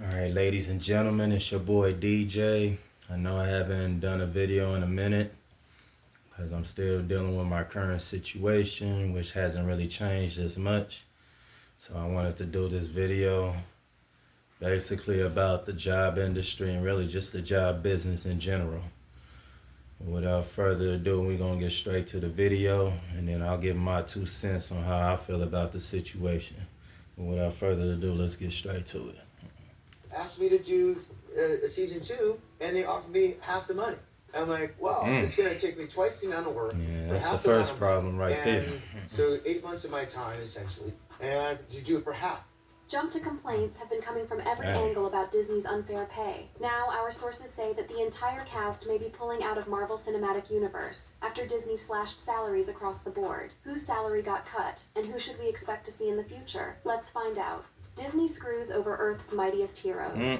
All right, ladies and gentlemen, it's your boy DJ. I know I haven't done a video in a minute because I'm still dealing with my current situation, which hasn't really changed as much. So I wanted to do this video basically about the job industry and really just the job business in general. Without further ado, we're going to get straight to the video, and then I'll give my 2 cents on how I feel about the situation. But without further ado, let's get straight to it. Asked me to do season 2, and they offered me half the money. I'm like, wow, it's going to take me twice the amount of work. Yeah, that's the first problem right there. So 8 months of my time, essentially, and to do it for half. Jump to complaints have been coming from every angle about Disney's unfair pay. Now, our sources say that the entire cast may be pulling out of Marvel Cinematic Universe after Disney slashed salaries across the board. Whose salary got cut, and who should we expect to see in the future? Let's find out. Disney screws over Earth's mightiest heroes.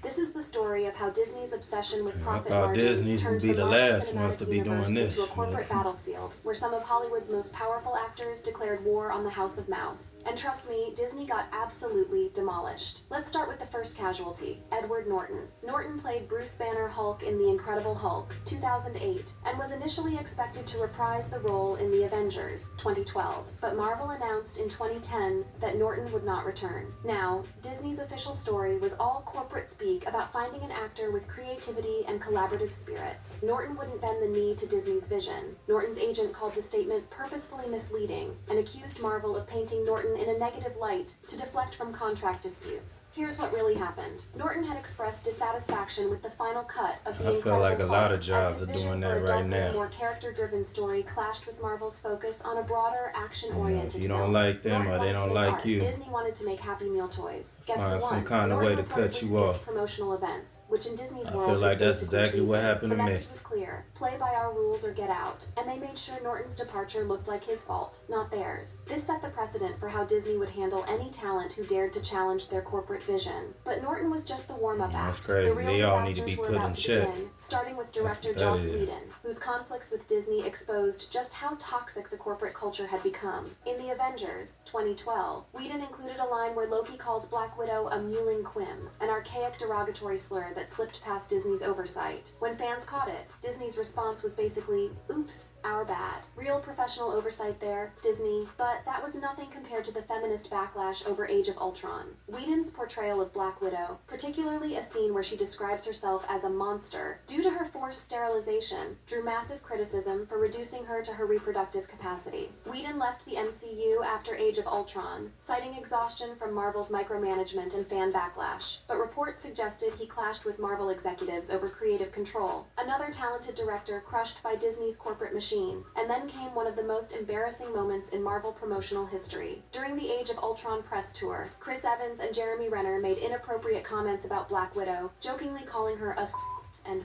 This is the story of how Disney's obsession with profit margins turned the Marvel Cinematic Universe into a corporate battlefield where some of Hollywood's most powerful actors declared war on the House of Mouse. And trust me, Disney got absolutely demolished. Let's start with the first casualty, Edward Norton. Norton played Bruce Banner Hulk in The Incredible Hulk, 2008, and was initially expected to reprise the role in The Avengers, 2012. But Marvel announced in 2010 that Norton would not return. Now, Disney's official story was all corporate speak about finding an actor with creativity and collaborative spirit. Norton wouldn't bend the knee to Disney's vision. Norton's agent called the statement purposefully misleading and accused Marvel of painting Norton in a negative light to deflect from contract disputes. Here's what really happened. Norton had expressed dissatisfaction with the final cut of The Incredible Hulk. I feel like a lot of jobs are doing that right now. More character-driven story clashed with Marvel's focus on a broader, action-oriented film. You don't like them or they don't like you. Disney wanted to make Happy Meal toys. Guess Find who won? some kind of way to cut you off. Promotional events, which in Disney's world I feel like that's exactly what happened to me. The message was clear: play by our rules or get out. And they made sure Norton's departure looked like his fault, not theirs. This set the precedent for how Disney would handle any talent who dared to challenge their corporate vision. But Norton was just the warm-up act. That's crazy. The real they all need to disasters be were put about in to check. begin, starting with director Joss Whedon, whose conflicts with Disney exposed just how toxic the corporate culture had become. In The Avengers, 2012, Whedon included a line where Loki calls Black Widow a mewling quim, an archaic derogatory slur that slipped past Disney's oversight. When fans caught it, Disney's response was basically, oops, our bad. Real professional oversight there, Disney, but that was nothing compared to the feminist backlash over Age of Ultron. Whedon's portrayal of Black Widow, particularly a scene where she describes herself as a monster, due to her forced sterilization, drew massive criticism for reducing her to her reproductive capacity. Whedon left the MCU after Age of Ultron, citing exhaustion from Marvel's micromanagement and fan backlash, but reports suggested he clashed with Marvel executives over creative control. Another talented director crushed by Disney's corporate machine, and then came one of the most embarrassing moments in Marvel promotional history. During the Age of Ultron press tour, Chris Evans and Jeremy Renner made inappropriate comments about Black Widow, jokingly calling her a and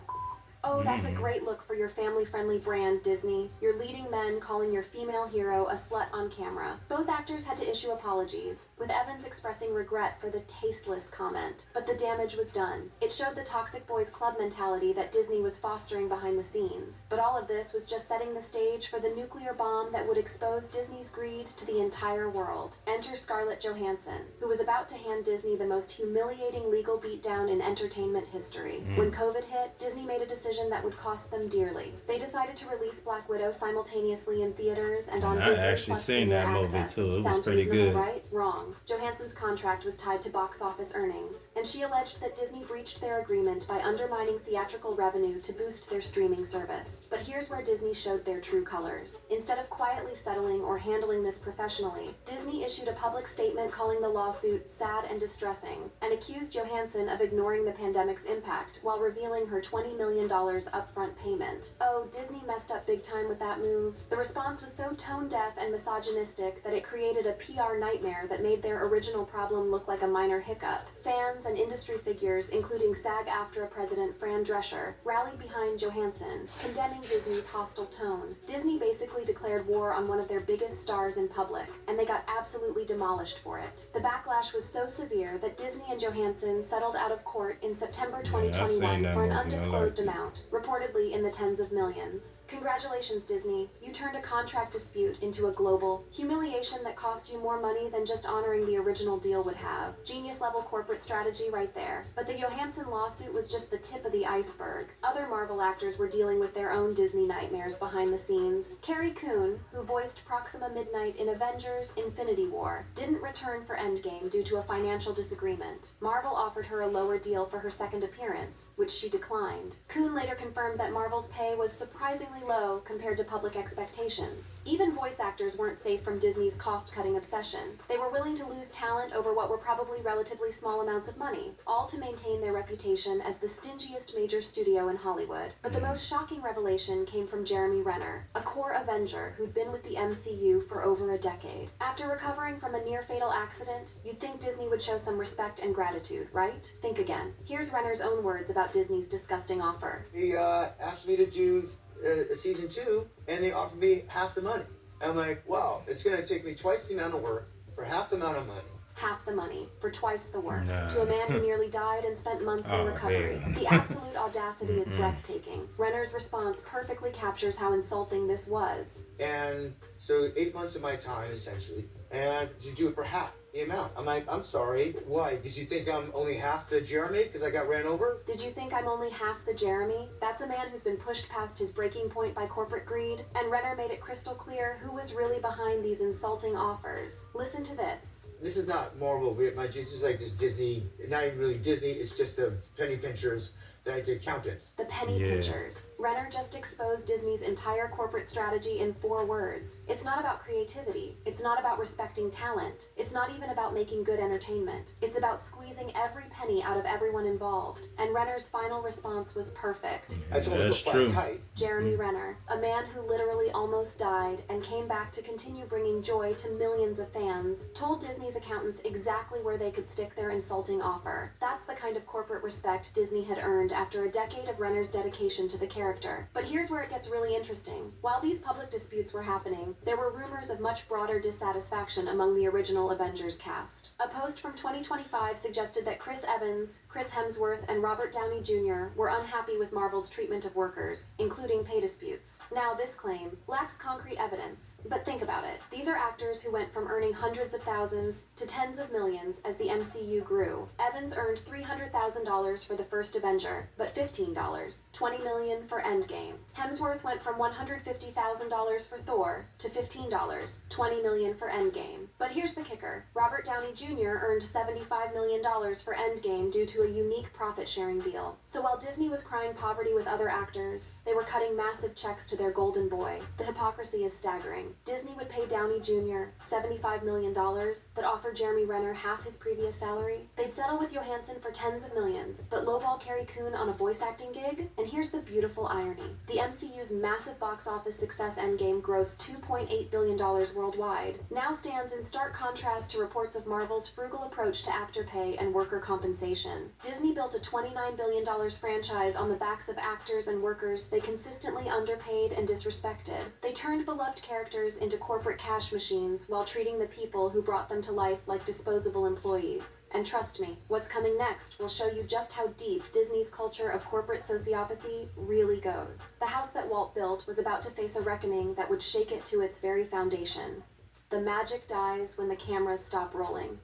oh, that's a great look for your family-friendly brand, Disney. Your leading men calling your female hero a slut on camera. Both actors had to issue apologies, with Evans expressing regret for the tasteless comment. But the damage was done. It showed the toxic boys club mentality that Disney was fostering behind the scenes. But all of this was just setting the stage for the nuclear bomb that would expose Disney's greed to the entire world. Enter Scarlett Johansson, who was about to hand Disney the most humiliating legal beatdown in entertainment history. When COVID hit, Disney made a decision that would cost them dearly. They decided to release Black Widow simultaneously in theaters and on Disney+. I actually seen that movie too. It was pretty good. Right? Wrong. Johansson's contract was tied to box office earnings, and she alleged that Disney breached their agreement by undermining theatrical revenue to boost their streaming service. But here's where Disney showed their true colors. Instead of quietly settling or handling this professionally, Disney issued a public statement calling the lawsuit sad and distressing, and accused Johansson of ignoring the pandemic's impact while revealing her $20 million upfront payment. Oh, Disney messed up big time with that move. The response was so tone-deaf and misogynistic that it created a PR nightmare that made their original problem look like a minor hiccup. Fans and industry figures, including SAG-AFTRA president Fran Drescher, rallied behind Johansson, condemning Disney's hostile tone. Disney basically declared war on one of their biggest stars in public, and they got absolutely demolished for it. The backlash was so severe that Disney and Johansson settled out of court in September 2021 for an undisclosed amount. amount, reportedly in the tens of millions. Congratulations, Disney. You turned a contract dispute into a global humiliation that cost you more money than just honoring the original deal would have. Genius-level corporate strategy right there. But the Johansson lawsuit was just the tip of the iceberg. Other Marvel actors were dealing with their own Disney nightmares behind the scenes. Carrie Coon, who voiced Proxima Midnight in Avengers: Infinity War, didn't return for Endgame due to a financial disagreement. Marvel offered her a lower deal for her second appearance, which she declined. Coon later confirmed that Marvel's pay was surprisingly low compared to public expectations. Even voice actors weren't safe from Disney's cost-cutting obsession. They were willing to lose talent over what were probably relatively small amounts of money, all to maintain their reputation as the stingiest major studio in Hollywood. But the most shocking revelation came from Jeremy Renner, a core Avenger who'd been with the MCU for over a decade. After recovering from a near-fatal accident, you'd think Disney would show some respect and gratitude, right? Think again. Here's Renner's own words about Disney's disgusting offer. He asked me to do a season 2, and they offered me half the money. I'm like, wow, it's going to take me twice the amount of work for half the amount of money. Half the money for twice the work. Nah. To a man who nearly died and spent months in recovery. hell. The absolute audacity is breathtaking. Renner's response perfectly captures how insulting this was. And so 8 months of my time, essentially, and to do it for half the amount. I'm like, I'm sorry, why? Did you think I'm only half the Jeremy because I got ran over? Did you think I'm only half the Jeremy? That's a man who's been pushed past his breaking point by corporate greed, and Renner made it crystal clear who was really behind these insulting offers. Listen to this. This is not Marvel, it's just like this Disney, not even really Disney, it's just the penny pinchers, the accountants. The penny pinchers. Renner just exposed Disney's entire corporate strategy in 4 words. It's not about creativity. It's not about respecting talent. It's not even about making good entertainment. It's about squeezing every penny out of everyone involved. And Renner's final response was perfect. I told him That's to fly true. kite. Jeremy Renner, a man who literally almost died and came back to continue bringing joy to millions of fans, told Disney's accountants exactly where they could stick their insulting offer. That's the kind of corporate respect Disney had earned after a decade of Renner's dedication to the character. But here's where it gets really interesting. While these public disputes were happening, there were rumors of much broader dissatisfaction among the original Avengers cast. A post from 2025 suggested that Chris Evans, Chris Hemsworth, and Robert Downey Jr. were unhappy with Marvel's treatment of workers, including pay disputes. Now, this claim lacks concrete evidence, but think about it. These are actors who went from earning hundreds of thousands to tens of millions as the MCU grew. Evans earned $300,000 for the first Avenger, but $15, $20 million for Endgame. Hemsworth went from $150,000 for Thor to $15, $20 million for Endgame. But here's the kicker. Robert Downey Jr. earned $75 million for Endgame due to a unique profit-sharing deal. So while Disney was crying poverty with other actors, they were cutting massive checks to their golden boy. The hypocrisy is staggering. Disney would pay Downey Jr. $75 million, but offer Jeremy Renner half his previous salary. They'd settle with Johansson for tens of millions, but lowball Carrie Coon on a voice acting gig? And here's the beautiful irony. The MCU's massive box office success Endgame grossed $2.8 billion worldwide, now stands in stark contrast to reports of Marvel's frugal approach to actor pay and worker compensation. Disney built a $29 billion franchise on the backs of actors and workers they consistently underpaid and disrespected. They turned beloved characters into corporate cash machines while treating the people who brought them to life like disposable employees. And trust me, what's coming next will show you just how deep Disney's culture of corporate sociopathy really goes. The house that Walt built was about to face a reckoning that would shake it to its very foundation. The magic dies when the cameras stop rolling.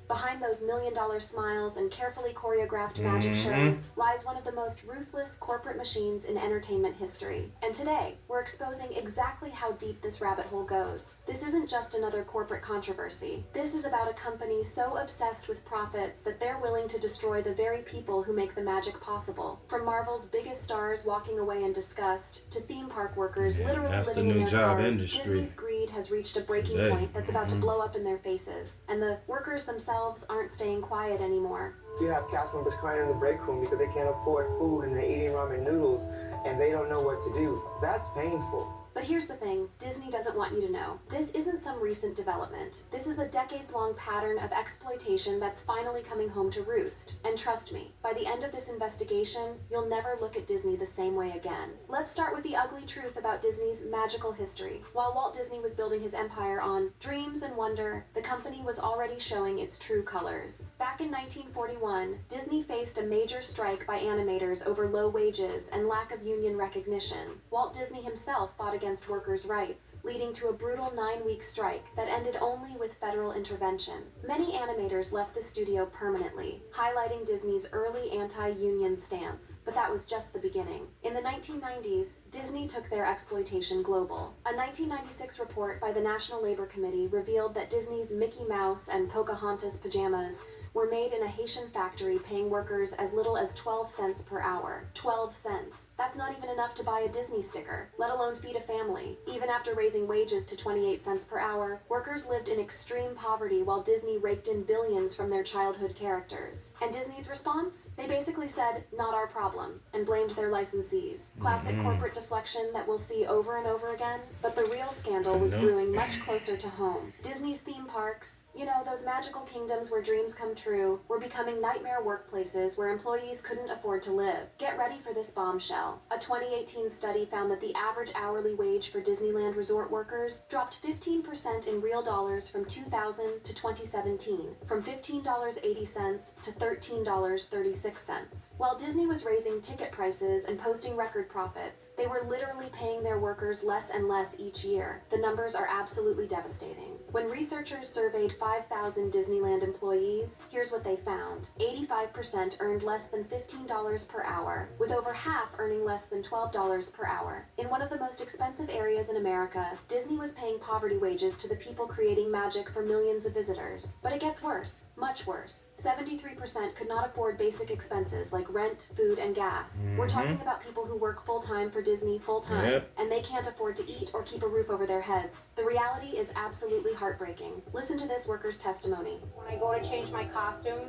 Behind those million-dollar smiles and carefully choreographed magic shows lies one of the most ruthless corporate machines in entertainment history. And today, we're exposing exactly how deep this rabbit hole goes. This isn't just another corporate controversy. This is about a company so obsessed with profits that they're willing to destroy the very people who make the magic possible. From Marvel's biggest stars walking away in disgust to theme park workers literally that's the living in new their job cars, industry Disney's greed has reached a breaking today. point that's about to blow up in their faces. And the workers themselves aren't staying quiet anymore. You have cast members crying in the break room because they can't afford food and they're eating ramen noodles and they don't know what to do. That's painful. But here's the thing, Disney doesn't want you to know. This isn't some recent development. This is a decades-long pattern of exploitation that's finally coming home to roost. And trust me, by the end of this investigation, you'll never look at Disney the same way again. Let's start with the ugly truth about Disney's magical history. While Walt Disney was building his empire on dreams and wonder, the company was already showing its true colors. Back in 1941, Disney faced a major strike by animators over low wages and lack of union recognition. Walt Disney himself fought against workers' rights, leading to a brutal 9-week strike that ended only with federal intervention. Many animators left the studio permanently, highlighting Disney's early anti-union stance. But that was just the beginning. In the 1990s, Disney took their exploitation global. A 1996 report by the National Labor Committee revealed that Disney's Mickey Mouse and Pocahontas pajamas were made in a Haitian factory, paying workers as little as 12 cents per hour. 12 cents. That's not even enough to buy a Disney sticker, let alone feed a family. Even after raising wages to 28 cents per hour, workers lived in extreme poverty while Disney raked in billions from their childhood characters. And Disney's response? They basically said, not our problem, and blamed their licensees. Classic corporate deflection that we'll see over and over again, but the real scandal was brewing much closer to home. Disney's theme parks, you know, those magical kingdoms where dreams come true, were becoming nightmare workplaces where employees couldn't afford to live. Get ready for this bombshell. A 2018 study found that the average hourly wage for Disneyland resort workers dropped 15% in real dollars from 2000 to 2017, from $15.80 to $13.36. While Disney was raising ticket prices and posting record profits, they were literally paying their workers less and less each year. The numbers are absolutely devastating. When researchers surveyed 5,000 Disneyland employees, here's what they found. 85% earned less than $15 per hour, with over half earning less than $12 per hour. In one of the most expensive areas in America, Disney was paying poverty wages to the people creating magic for millions of visitors. But it gets worse, much worse. 73% could not afford basic expenses like rent, food, and gas. We're talking about people who work full-time for Disney full-time, and they can't afford to eat or keep a roof over their heads. The reality is absolutely heartbreaking. Listen to this worker's testimony. When I go to change my costume,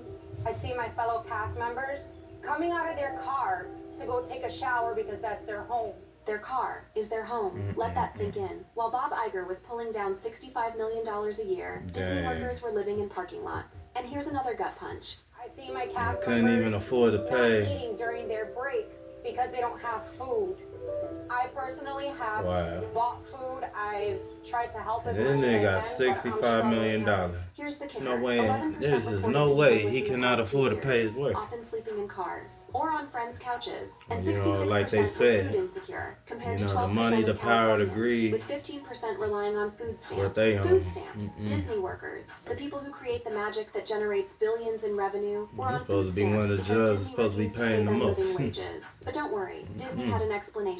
I see my fellow cast members coming out of their car to go take a shower because that's their home. Their car is their home. Let that sink in. While Bob Iger was pulling down $65 million a year, Disney workers were living in parking lots. And here's another gut punch. I see my cast Couldn't members even afford to pay. not eating during their break because they don't have food. I personally have bought food. I've tried to help as much Then as they I got can, $65 million. Here's the kicker. No way. 11% There's just reported no being way homeless he in the cannot past 2 afford to pay years, his work. often sleeping in cars or on friends' couches. And You know, 66% like they were said, food insecure, compared you to know, 12% the money, the of power, the Californians, greed. with 15% relying on food stamps. What they Food own. stamps. Disney workers, the people who create the magic that generates billions in revenue, were You're on supposed food to be one of the stamps because judges Disney supposed to be refused paying pay the them living most. wages. But don't worry, Disney had an explanation.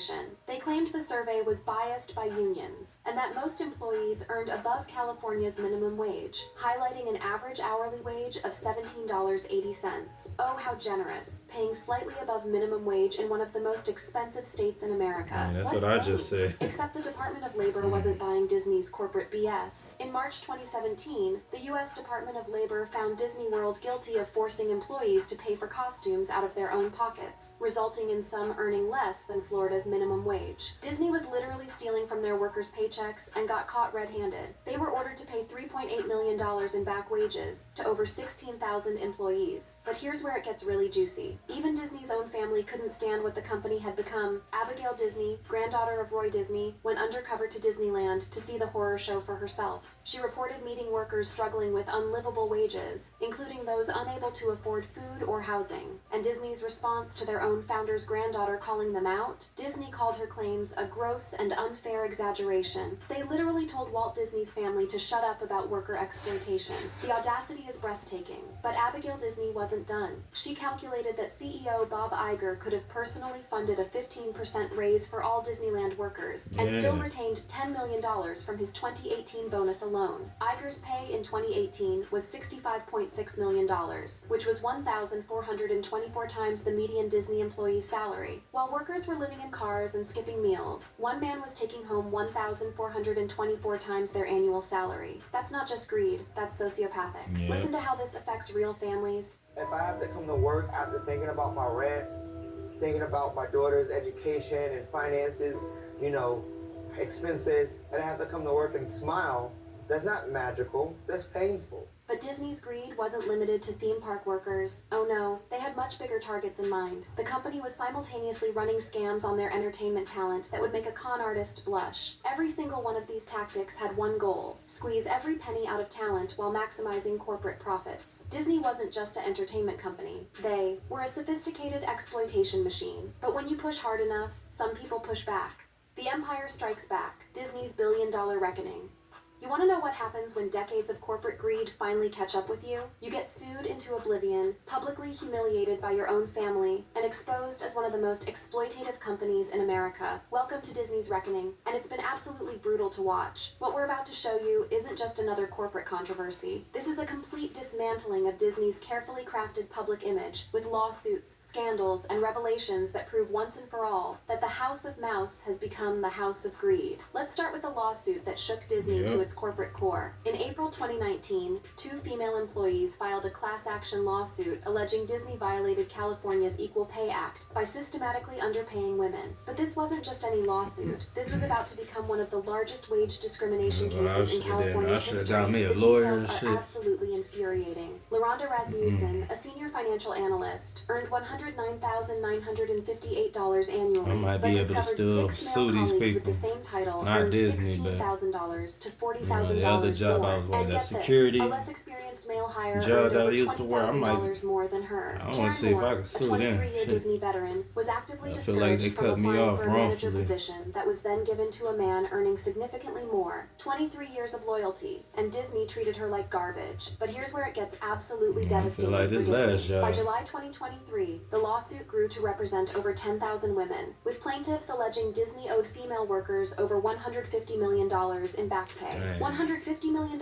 They claimed the survey was biased by unions, and that most employees earned above California's minimum wage, highlighting an average hourly wage of $17.80. Oh, how generous, paying slightly above minimum wage in one of the most expensive states in America. That's What what I saves? just said. Except the Department of Labor wasn't buying Disney's corporate BS. In March 2017, the U.S. Department of Labor found Disney World guilty of forcing employees to pay for costumes out of their own pockets, resulting in some earning less than Florida's minimum wage. Disney was literally stealing from their workers' paychecks and got caught red-handed. They were ordered to pay $3.8 million in back wages to over 16,000 employees. But here's where it gets really juicy. Even Disney's own family couldn't stand what the company had become. Abigail Disney, granddaughter of Roy Disney, went undercover to Disneyland to see the horror show for herself. She reported meeting workers struggling with unlivable wages, including those unable to afford food or housing. And Disney's response to their own founder's granddaughter calling them out? Disney called her claims a gross and unfair exaggeration. They literally told Walt Disney's family to shut up about worker exploitation. The audacity is breathtaking. But Abigail Disney wasn't done. She calculated that CEO Bob Iger could have personally funded a 15% raise for all Disneyland workers and still retained $10 million from his 2018 bonus alone. Iger's pay in 2018 was $65.6 million, which was 1,424 times the median Disney employee's salary. While workers were living in cars and skipping meals, one man was taking home 1,424 times their annual salary. That's not just greed, that's sociopathic. Yep. Listen to how this affects real families. If I have to come to work after thinking about my rent, thinking about my daughter's education and finances, you know, expenses, and I have to come to work and smile. That's not magical. That's painful. But Disney's greed wasn't limited to theme park workers. Oh no, they had much bigger targets in mind. The company was simultaneously running scams on their entertainment talent that would make a con artist blush. Every single one of these tactics had one goal: squeeze every penny out of talent while maximizing corporate profits. Disney wasn't just an entertainment company. They were a sophisticated exploitation machine. But when you push hard enough, some people push back. The Empire Strikes Back, Disney's billion-dollar reckoning. You want to know what happens when decades of corporate greed finally catch up with you? You get sued into oblivion, publicly humiliated by your own family, and exposed as one of the most exploitative companies in America. Welcome to Disney's reckoning, and it's been absolutely brutal to watch. What we're about to show you isn't just another corporate controversy. This is a complete dismantling of Disney's carefully crafted public image, with lawsuits, scandals, and revelations that prove once and for all that the House of Mouse has become the House of Greed. Let's start with a lawsuit that shook Disney to its corporate core. In April 2019, 2 female employees filed a class action lawsuit alleging Disney violated California's Equal Pay Act by systematically underpaying women. But this wasn't just any lawsuit. This was about to become one of the largest wage discrimination cases in California history. Got me a the lawyer details and shit. are absolutely infuriating. LaRonda Rasmussen, a senior financial analyst, earned $109,958 annually, I might but be able to discovered still 6 sue male these colleagues with people. the same title Not earned Disney, but $16,000 to $40,000 the other job more. I was like And that get this, security a less experienced male hire job earned that I over used to wear. I might. $20,000 more than her. I want Karen to see if Moore, I can sue a them. 23-year Shit. Disney veteran, was actively I feel like they discouraged from cut me applying off for a manager wrongfully. position that was then given to a man earning significantly more. 23 years of loyalty, and Disney treated her like garbage. But here's where it gets absolutely I feel devastating like for this Disney. last job. By July 2023, the lawsuit grew to represent over 10,000 women, with plaintiffs alleging Disney owed female workers over $150 million in back pay. Dang. $150 million?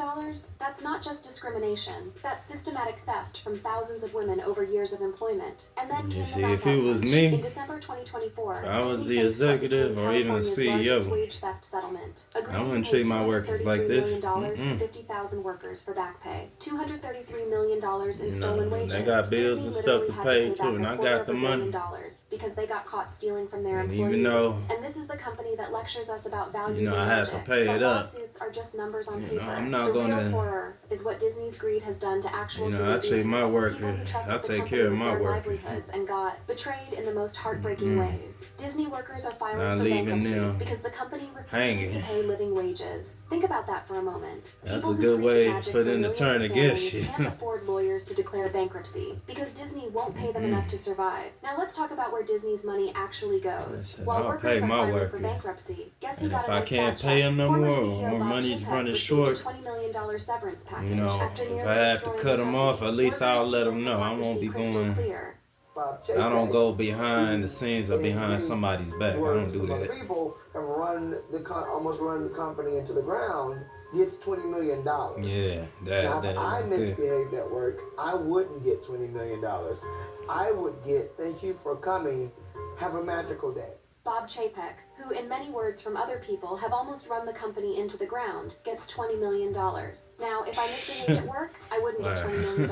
That's not just discrimination. That's systematic theft from thousands of women over years of employment. And then You came see, the if it knockout was punch. me, In December 2024, if I was Disney the faced what executive became or even the California's CEO, largest wage theft settlement, agreeing I wouldn't to pay treat my workers like $233 this. million to 50,000 workers for back pay. $233 million in stolen wages. They got bills Disney and stuff literally to had pay pay too, back and a I quarter got the of $1 money. billion because they got caught stealing from their And employees. even though, And this is the company that lectures us about values I and had to logic. pay But it up. lawsuits are just numbers on paper. I'm not the gonna. real horror is what Disney's greed has done to actual I human treat my beings. worker. People who trusted I the take company care of with my their worker. livelihoods and got betrayed in the most heartbreaking ways. Disney workers are filing Not for leaving bankruptcy them because the company refuses hanging. to pay living wages. Think about that for a moment. That's People a who good create way magic for them to millions turn of against families you. can't afford lawyers to declare bankruptcy because Disney won't pay them enough to survive. Now let's talk about where Disney's money actually goes. said, While I'll workers pay are my filing for workers. bankruptcy, guess who And got if a I nice can't fat pay check? them no Former more, CEO or Bob money's Chapek running received short, a $20 million severance package after if nearly I have to destroying cut the them off, company. at least I'll Workers let see them this know. I democracy won't be crystal going. clear. Bob I don't Chapek, go behind the scenes or behind somebody's back. I don't do that. People have almost run the company into the ground. Gets $20 million. Yeah, Now, that if I good. misbehaved at work, I wouldn't get $20 million. I would get, thank you for coming, have a magical day. Bob Chapek, who in many words from other people have almost run the company into the ground, gets $20 million. Now, if I misbehaved at work, I wouldn't get $20 million.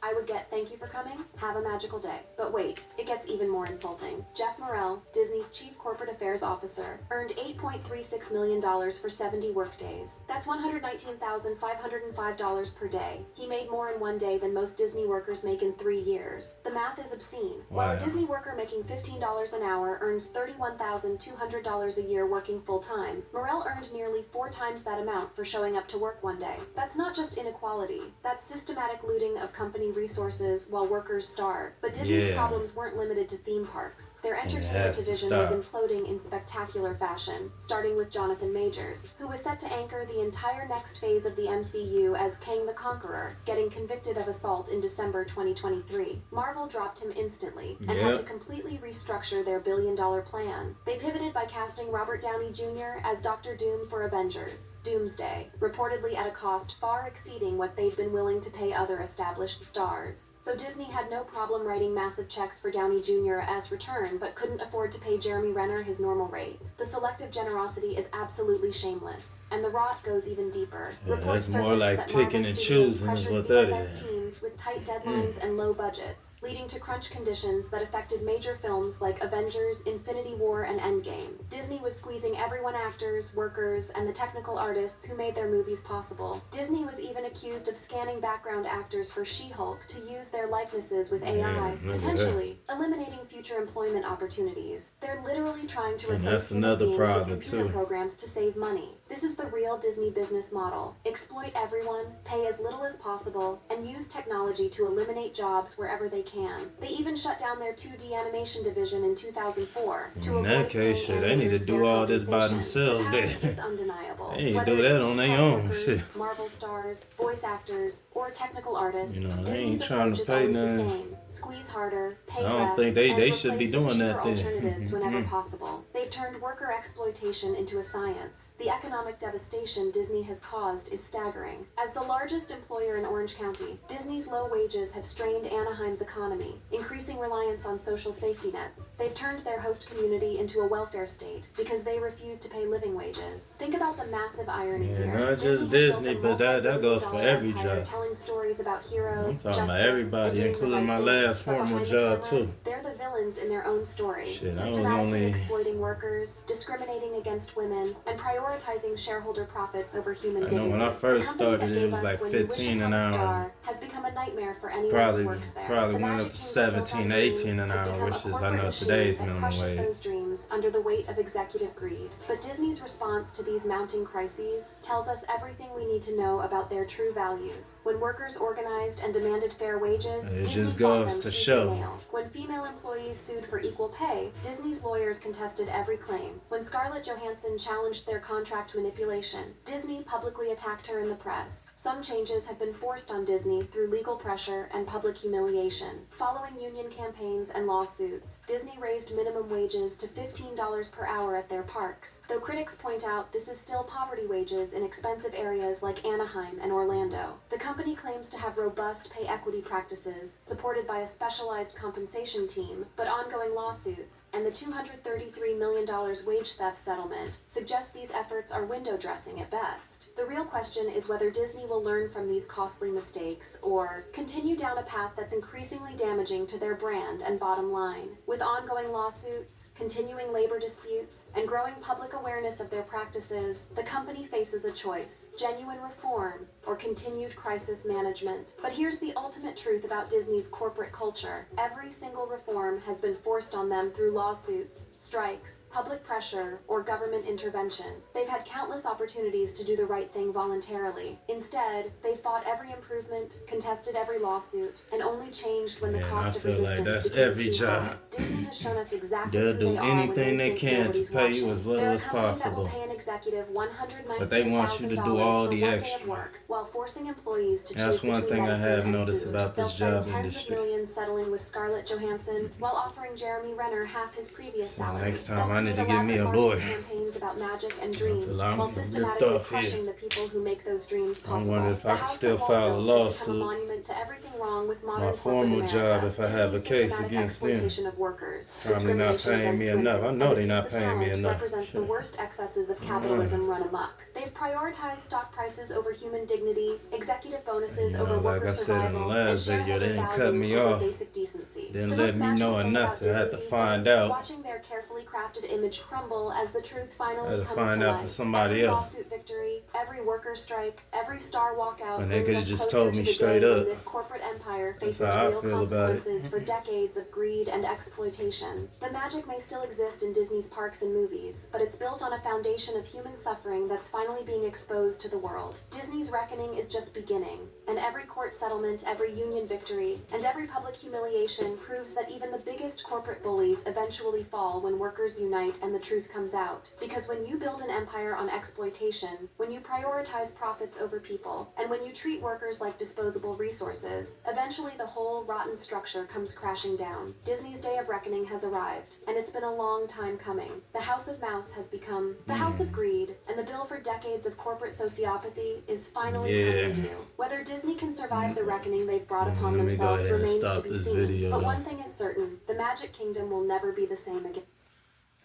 I would get thank you for coming, have a magical day. But wait, it gets even more insulting. Jeff Morrell, Disney's Chief Corporate Affairs Officer, earned $8.36 million for 70 workdays. That's $119,505 per day. He made more in one day than most Disney workers make in 3 years. The math is obscene. While a Wow. Disney worker making $15 an hour earns $31,200 a year working full-time, Morrell earned nearly 4 times that amount for showing up to work one day. That's not just inequality. That's systematic looting of company resources while workers starve. But Disney's Yeah. problems weren't limited to theme parks. Their entertainment has to division was stop. imploding in spectacular fashion, starting with Jonathan Majors, who was set to anchor the entire next phase of the MCU as Kang the Conqueror, getting convicted of assault in December 2023. Marvel dropped him instantly and had Yep. to completely restructure their billion-dollar plan. They pivoted by casting Robert Downey Jr. as Dr. Doom for Avengers Doomsday, reportedly at a cost far exceeding what they'd been willing to pay other established stars. So Disney had no problem writing massive checks for Downey Jr. as return, but couldn't afford to pay Jeremy Renner his normal rate. The selective generosity is absolutely shameless, and the rot goes even deeper. Yeah, Reports that's more surfaced like that picking Marvel and Studios choosing is pressured what that VFX is. teams with tight deadlines and low budgets, leading to crunch conditions that affected major films like Avengers, Infinity War, and Endgame. Disney was squeezing everyone, actors, workers, and the technical artists who made their movies possible. Disney was even accused of scanning background actors for She-Hulk to use their likenesses with AI, potentially eliminating future employment opportunities. They're literally trying to replace human beings with computer programs to save money. This is the real Disney business model. Exploit everyone, pay as little as possible, and use technology to eliminate jobs wherever they can. They even shut down their 2D animation division in 2004 to avoid In that case, shit, they need to do all this by themselves. They need to do that on their own. Shit. Marvel stars, voice actors, or technical artists, You know, they Disney's ain't trying to approach is pay always the nothing. same. Squeeze harder, pay I don't less, think they and should be replace doing with that cheaper then. alternatives whenever possible. They've turned worker exploitation into a science. The economic devastation Disney has caused is staggering. As the largest employer in Orange County, Disney's low wages have strained Anaheim's economy, increasing reliance on social safety nets. They've turned their host community into a welfare state because they refuse to pay living wages. Think about the massive irony here. Not just Disney, but that goes for every job. Telling stories about heroes, I'm talking about everybody, including my last formal job too. They're the villains in their own story. Shit, I was Systematically only exploiting workers, discriminating against women, and prioritizing shareholder profits over human dignity. I know when I first started, it was like 15 an hour. Has become a nightmare for anyone Probably who works there. went The up Magic to Kingdom 17, 18 an hour, which is, I know, today's minimum wage. Those dreams under the weight of executive greed. But Disney's response to these mounting crises tells us everything we need to know about their true values. When workers organized and demanded fair wages, It Disney just fought goes them to tooth show. and nail. When female employees sued for equal pay, Disney's lawyers contested every claim. When Scarlett Johansson challenged their contract manipulation, Disney publicly attacked her in the press. Some changes have been forced on Disney through legal pressure and public humiliation. Following union campaigns and lawsuits, Disney raised minimum wages to $15 per hour at their parks. Though critics point out this is still poverty wages in expensive areas like Anaheim and Orlando. The company claims to have robust pay equity practices, supported by a specialized compensation team, but ongoing lawsuits and the $233 million wage theft settlement suggest these efforts are window dressing at best. The real question is whether Disney will learn from these costly mistakes or continue down a path that's increasingly damaging to their brand and bottom line. With ongoing lawsuits, continuing labor disputes, and growing public awareness of their practices, the company faces a choice: genuine reform or continued crisis management. But here's the ultimate truth about Disney's corporate culture. Every single reform has been forced on them through lawsuits, strikes, public pressure, or government intervention. They've had countless opportunities to do the right thing voluntarily. Instead, they fought every improvement, contested every lawsuit, and only changed when the cost of resistance became every too job. high. Disney has shown us exactly They'll who do they are when anything they think can to nobody's pay you watching. as little They're a as company that will possible. pay an executive $119,000 But they want you to do all the for one day extra. of work, while forcing employees to That's choose one between thing I medicine have and noticed food. about this They'll job spend tens industry. of millions settling with Scarlett Johansson while offering Jeremy Renner half his previous So salary. next time They'll I need to create get me a elaborate boy. marketing campaigns about magic and I dreams feel I'm while ripped systematically off here. crushing the people who make those dreams I possible. wonder if I The could house still that Walt file a built has become a lawsuit. monument to everything wrong with modern My corporate formal America. job, if I have a Disney's case systematic against them. exploitation of workers, Probably not discrimination paying me against enough. women, I know and they're not abuse of paying me talent enough. represents the Shit. worst excesses of capitalism run amok. They've prioritized stock prices over human dignity, executive bonuses You over know, like worker I said in the survival, last and video, they shareholder didn't cut value me over off. basic decency. Didn't The let most me know magical thing enough. about I had Disney to these find days, out. watching their carefully crafted image crumble as the truth finally I had to comes find to out light. for somebody Every else. lawsuit victory, every worker strike, every star walkout When they brings could've us just closer told to me the straight day when up. this corporate empire That's faces how I real feel about it. consequences for decades of greed and exploitation. The magic may still exist in Disney's parks and movies, but it's built on a foundation of human suffering that's finally being exposed to the world. Disney's reckoning is just beginning, and every court settlement, every union victory, and every public humiliation proves that even the biggest corporate bullies eventually fall when workers workers unite and the truth comes out. Because when you build an empire on exploitation, when you prioritize profits over people, and when you treat workers like disposable resources, eventually the whole rotten structure comes crashing down. Disney's day of reckoning has arrived, and it's been a long time coming. The House of Mouse has become the House of Greed, and the bill for decades of corporate sociopathy is finally coming due. Whether Disney can survive the reckoning they've brought upon themselves remains to be seen. But one thing is certain, the Magic Kingdom will never be the same again.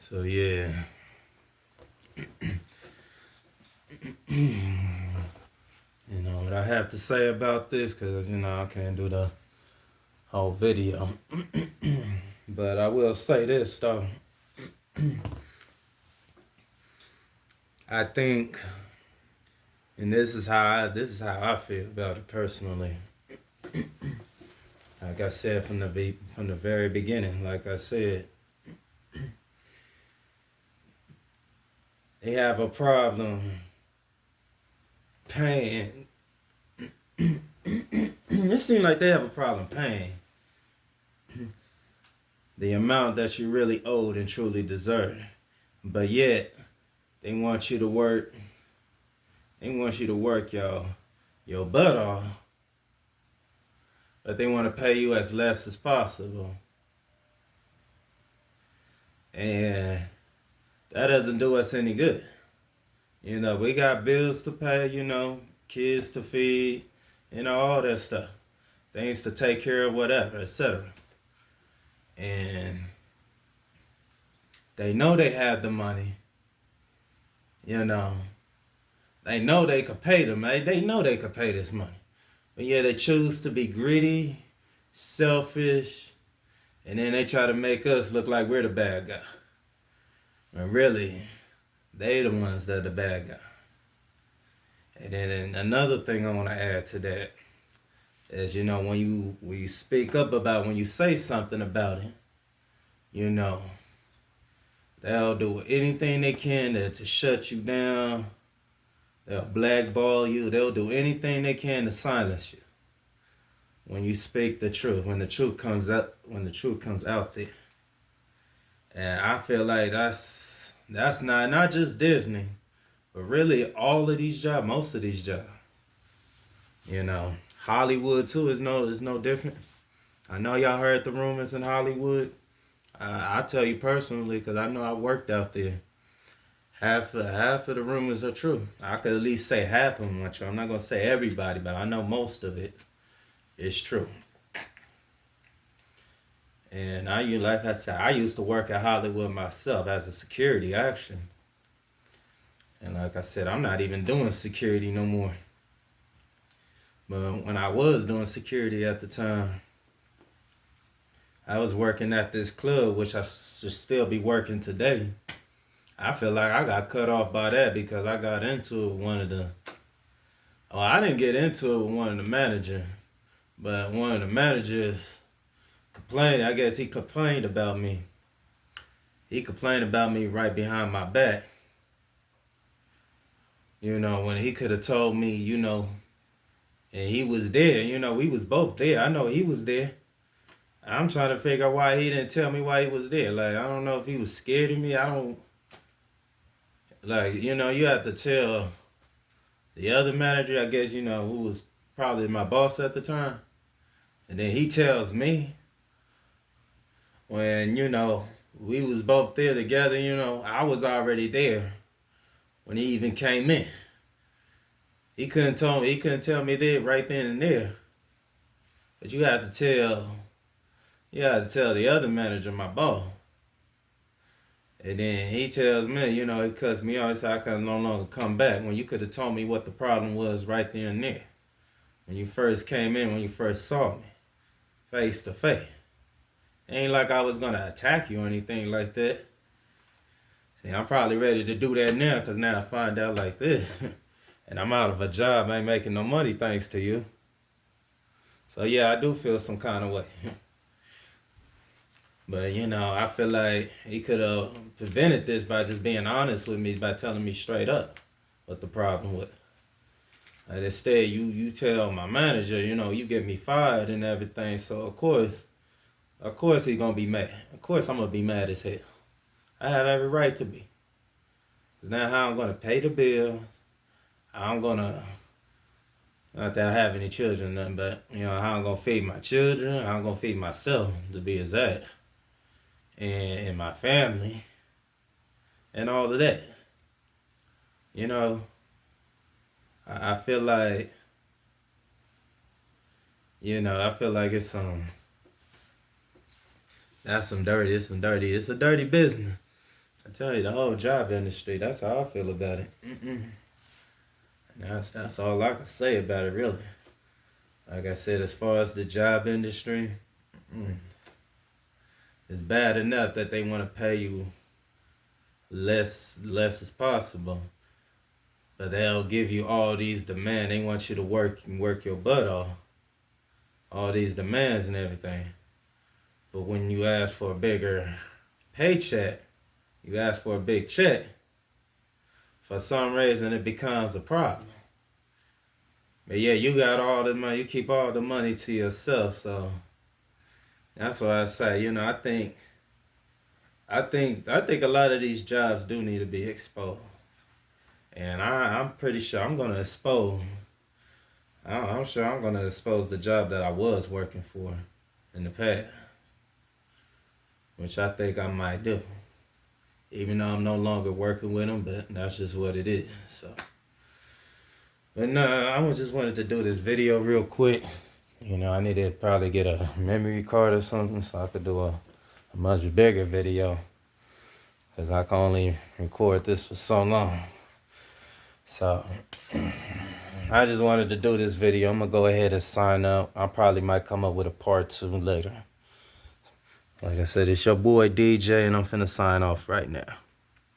So yeah. You know what I have to say about this, because, you know, I can't do the whole video. But I will say this, though. I think, and this is how I feel about it personally. Like I said from the very beginning, like I said, they have a problem paying. It seems like they have a problem paying the amount that you really owed and truly deserve. But yet, they want you to work. They want you to work your butt off. But they want to pay you as less as possible. And that doesn't do us any good. You know, we got bills to pay, you know, kids to feed, you know, all that stuff. Things to take care of, whatever, etc. And they know they have the money. You know, they know they could pay them. They know they could pay this money. But yeah, they choose to be greedy, selfish, and then they try to make us look like we're the bad guy. And really, they the ones that are the bad guy. And then another thing I want to add to that is, you know, when you speak up about, when you say something about it, you know, they'll do anything they can to shut you down. They'll blackball you. They'll do anything they can to silence you when you speak the truth, when the truth comes out there. And I feel like that's not just Disney, but really all of these jobs, most of these jobs. You know, Hollywood too is no different. I know y'all heard the rumors in Hollywood. I tell you personally, because I know I worked out there. Half of the rumors are true. I could at least say half of them are true. I'm not gonna say everybody, but I know most of it is true. And like I said, I used to work at Hollywood myself as a security, actually. And like I said, I'm not even doing security no more. But when I was doing security at the time, I was working at this club, which I should still be working today. I feel like I got cut off by that because I got into it with I didn't get into it with one of the managers, but one of the managers complained. I guess he complained about me. He complained about me right behind my back. You know, when he could have told me, you know, and he was there, you know, we was both there. I know he was there. I'm trying to figure out why he didn't tell me why he was there. Like, I don't know if he was scared of me. Like, you know, you have to tell the other manager, I guess, you know, who was probably my boss at the time. And then he tells me when, you know, we was both there together, you know, I was already there when he even came in. He couldn't tell me that right then and there. But you have to tell the other manager, my boss. And then he tells me, you know, he cuts me off, so I can no longer come back. When you could have told me what the problem was right there and there. When you first came in, when you first saw me, face to face. It ain't like I was going to attack you or anything like that. See, I'm probably ready to do that now, because now I find out like this. And I'm out of a job, I ain't making no money thanks to you. So yeah, I do feel some kind of way. But, you know, I feel like he could have prevented this by just being honest with me, by telling me straight up what the problem was. And instead, you tell my manager, you know, you get me fired and everything. So, of course he's going to be mad. Of course I'm going to be mad as hell. I have every right to be. It's not how I'm gonna pay the bills. I'm gonna, not that I have any children, nothing, but you know how I'm gonna feed my children. How I'm gonna feed myself, to be exact, and my family, and all of that. You know, I feel like, you know, I feel like it's it's a dirty business. I tell you, the whole job industry, that's how I feel about it. That's all I can say about it, really. Like I said, as far as the job industry, it's bad enough that they want to pay you less as possible. But they'll give you all these demands. They want you to work and work your butt off. All these demands and everything. But when you ask for a bigger paycheck, you ask for a big check, for some reason it becomes a problem. But yeah, you got all the money, you keep all the money to yourself, so that's why I say, you know, I think a lot of these jobs do need to be exposed. And I'm pretty sure I'm gonna expose. I'm sure I'm gonna expose the job that I was working for in the past, which I think I might do. Even though I'm no longer working with them, but that's just what it is. So, but no, I just wanted to do this video real quick. You know, I need to probably get a memory card or something so I could do a much bigger video, because I can only record this for so long. So, I just wanted to do this video. I'm going to go ahead and sign up. I probably might come up with a part 2 later. Like I said, it's your boy DJ, and I'm finna sign off right now.